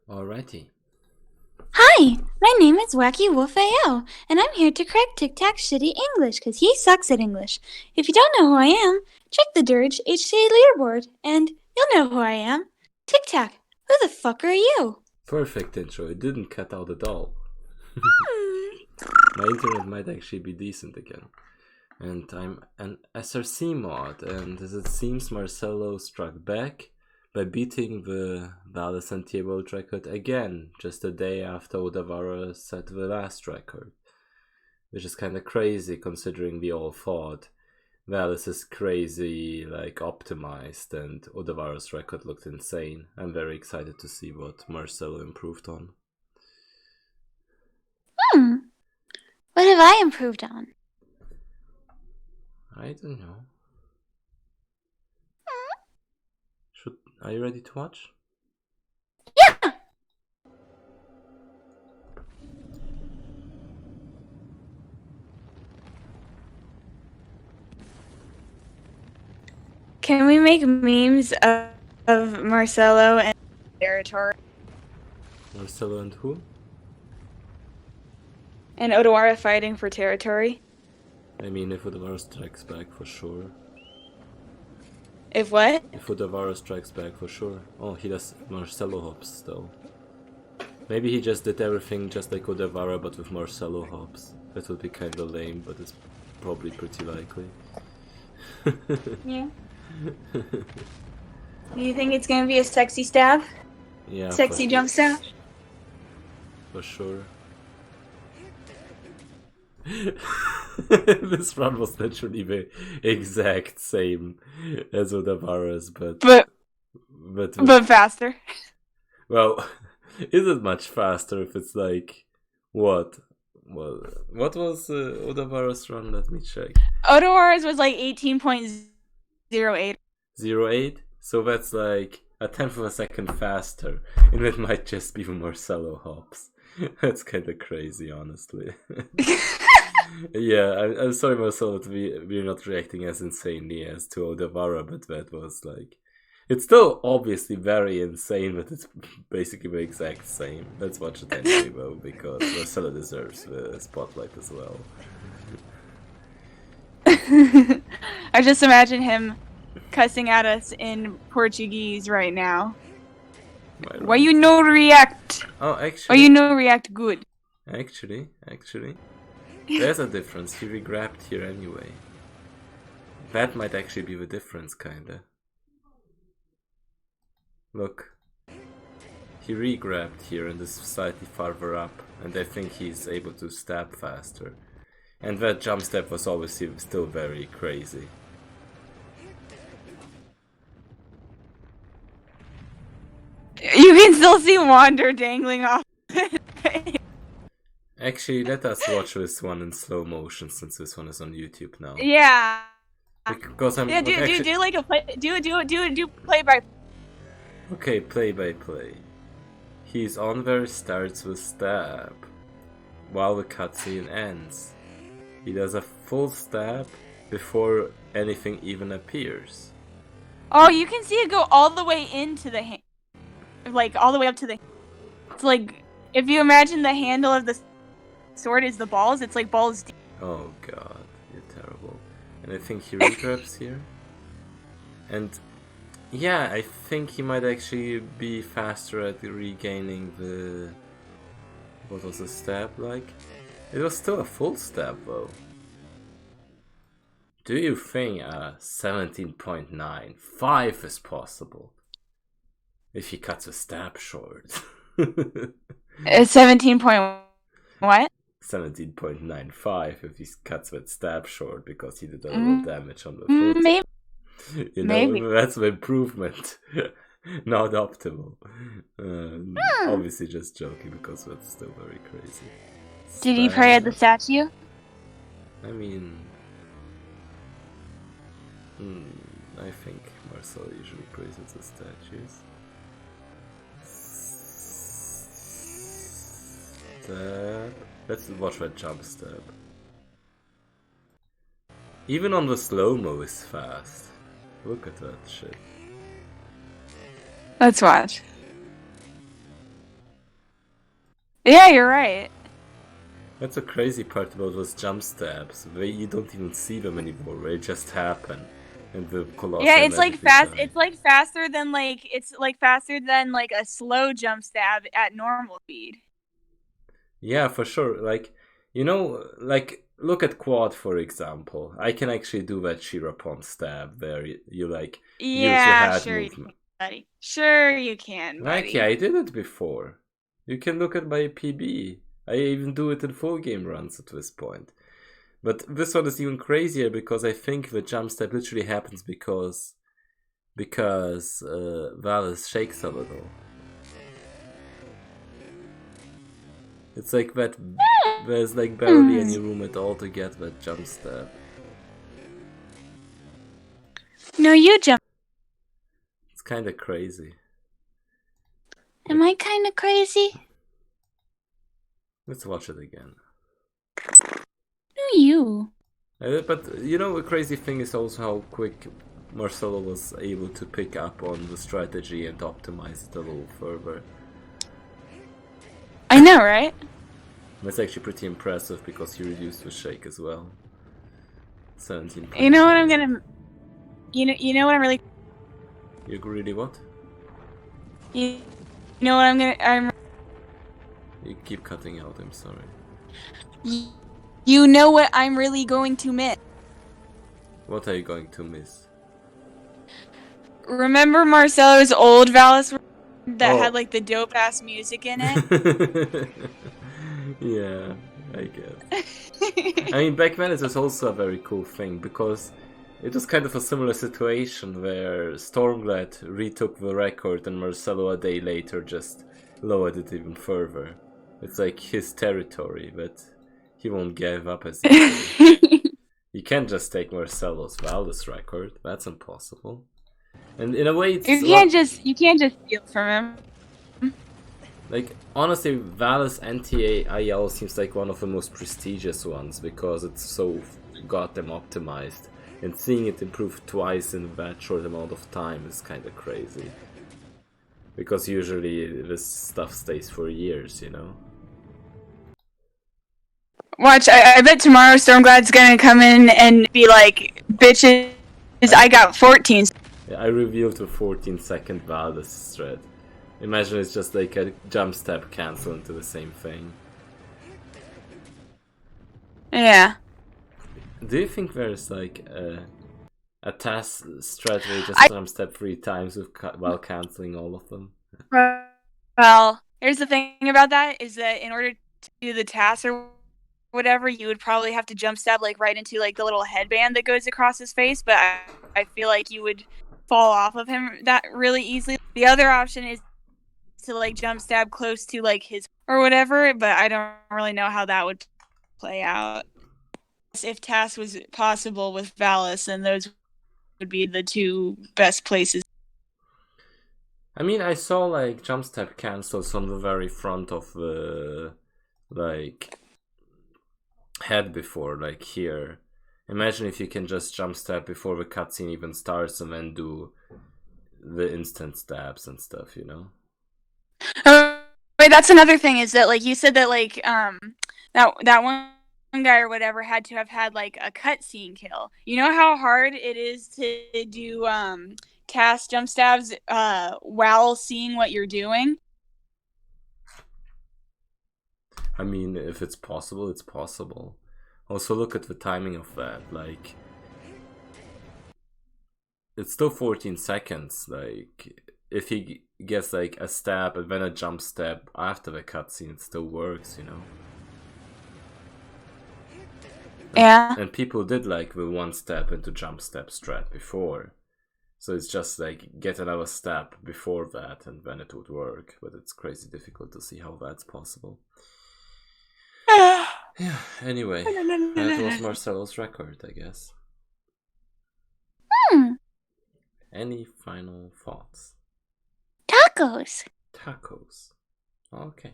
Alrighty. Hi, my name is Wacky Wolf AO, and I'm here to correct TikTak's shitty English, because he sucks at English. If you don't know who I am, check the Dirge HCA leaderboard, and you'll know who I am. TikTak, who the fuck are you? Perfect intro. It didn't cut out at all. My internet might actually be decent again. And I'm an SRC mod, and as it seems, Marcelo struck back by beating the Madorashi NTA world record again, just a day after Odawara set the last record. Which is kinda crazy considering we all thought Valis is crazy, optimized, and Odawara's record looked insane. I'm very excited to see what Marcelo improved on. What have I improved on? I don't know. Are you ready to watch? Yeah! Can we make memes of Marcelo and territory? Marcelo and who? And Odawara fighting for territory? I mean, if Odawara strikes back, for sure. If what? If Odawara strikes back, for sure. Oh, he does Marcelo hops, though. Maybe he just did everything just like Odawara, but with Marcelo hops. That would be kinda lame, but it's probably pretty likely. Yeah. Do you think it's gonna be a sexy stab? Yeah. Sexy jump stab? For sure. This run was literally the exact same as Odawara's, but faster. Well, is it much faster if it's like what? Well, what was Odawara's run? Let me check. Odawara's was like 18.08. 08? So that's like a tenth of a second faster, and it might just be the Marcelo hops. That's kind of crazy, honestly. Yeah, I'm sorry, Marcelo, that we're not reacting as insanely as to Odawara, but that was like... It's still obviously very insane, but it's basically the exact same. Let's watch it anyway, though, because Marcelo deserves the spotlight as well. I just imagine him cussing at us in Portuguese right now. Why you no react? Oh, actually... Why you no react good? Actually... There's a difference. He re-grabbed here anyway. That might actually be the difference, kinda. Look. He re-grabbed here and is slightly farther up, and I think he's able to stab faster. And that jump step was obviously still very crazy. You can still see Wander dangling off. Actually, let us watch this one in slow motion since this one is on YouTube now. Yeah. Because I'm do like a play. Do play by. Okay, play by play. He's on where it starts with stab, while the cutscene ends. He does a full stab before anything even appears. Oh, you can see it go all the way into the hand, like all the way up to the. It's like if you imagine the handle of the sword is the balls. It's like balls deep. Oh god, you're terrible. And I think he regrabs here. And yeah, I think he might actually be faster at regaining the... What was the stab like? It was still a full stab though. Do you think a 17.95 is possible? If he cuts a stab short. 17 point what? 17.95 if he cuts that stab short because he did a little damage on the foot. Maybe. You know, that's an improvement. Not optimal. Obviously just joking because that's still very crazy. Did he pray at the statue? I mean... I think Marcel usually prays at the statues. Stab. Let's watch that jump stab. Even on the slow-mo is fast. Look at that shit. Let's watch. Yeah, you're right. That's a crazy part about those jump stabs. Where you don't even see them anymore. They just happen, and the Yeah, Colossi it's like magically fast. die. It's like faster than like a slow jump stab at normal speed. Yeah, for sure. Like, like look at quad for example. I can actually do that Shirapon stab where you like use your Yeah, head sure you movement. can, buddy. Sure you can, Like, yeah, buddy. I did it before. You can look at my PB. I even do it in full game runs at this point. But this one is even crazier because I think the jump step literally happens because Valis shakes a little. It's like that. There's like barely Hmm. any room at all to get that jump step. No, you jump. It's kind of crazy. Am I kind of crazy? Let's watch it again. No, you. But the crazy thing is also how quick Marcelo was able to pick up on the strategy and optimize it a little further. I know, right? That's actually pretty impressive because he reduced the shake as well. 17 points. You know what I'm gonna. You know what I'm really. You really what? You know what I'm gonna. You keep cutting out, I'm sorry. You know what I'm really going to miss. What are you going to miss? Remember Marcelo's old Valis that had Oh. like the dope ass music in it? Yeah, I guess. I mean, back then it was also a very cool thing because it was kind of a similar situation where Stormglad retook the record and Marcelo a day later just lowered it even further. It's like his territory, but he won't give up as easily. You can't just take Marcelo's Valdez record. That's impossible. And in a way, it's you can't just steal from him. like, honestly, Valdez NTA IL seems like one of the most prestigious ones because it's so goddamn optimized. And seeing it improve twice in that short amount of time is kind of crazy. Because usually this stuff stays for years, Watch, I bet tomorrow Stormglad's gonna come in and be like, bitches, I got 14. I revealed the 14-second Valdez thread. Imagine it's just like a jump step cancel into the same thing. Yeah. Do you think there's like a task strat where you just jump step 3 times while cancelling all of them? Well, here's the thing about that is that in order to do the task or whatever, you would probably have to jump stab like right into like the little headband that goes across his face, but I feel like you would fall off of him that really easily. The other option is to like jump stab close to like his or whatever, but I don't really know how that would play out. If task was possible with Valis, then those would be the two best places. I mean, I saw like jump step cancels on the very front of the like head before, like here. Imagine if you can just jump step before the cutscene even starts and then do the instant stabs and stuff, Wait, that's another thing is that like you said that like that one guy or whatever had to have had like a cutscene kill. You know how hard it is to do cast jump stabs while seeing what you're doing? I mean, if it's possible, it's possible. Also, look at the timing of that. Like, it's still 14 seconds. Like, if he gets like a stab and then a jump step after the cutscene, it still works, Yeah. And people did like the one step into jump step strat before. So it's just like get another step before that and then it would work. But it's crazy difficult to see how that's possible. Yeah, anyway, that was Marcelo's record, I guess. Any final thoughts? Tacos. Tacos. Okay.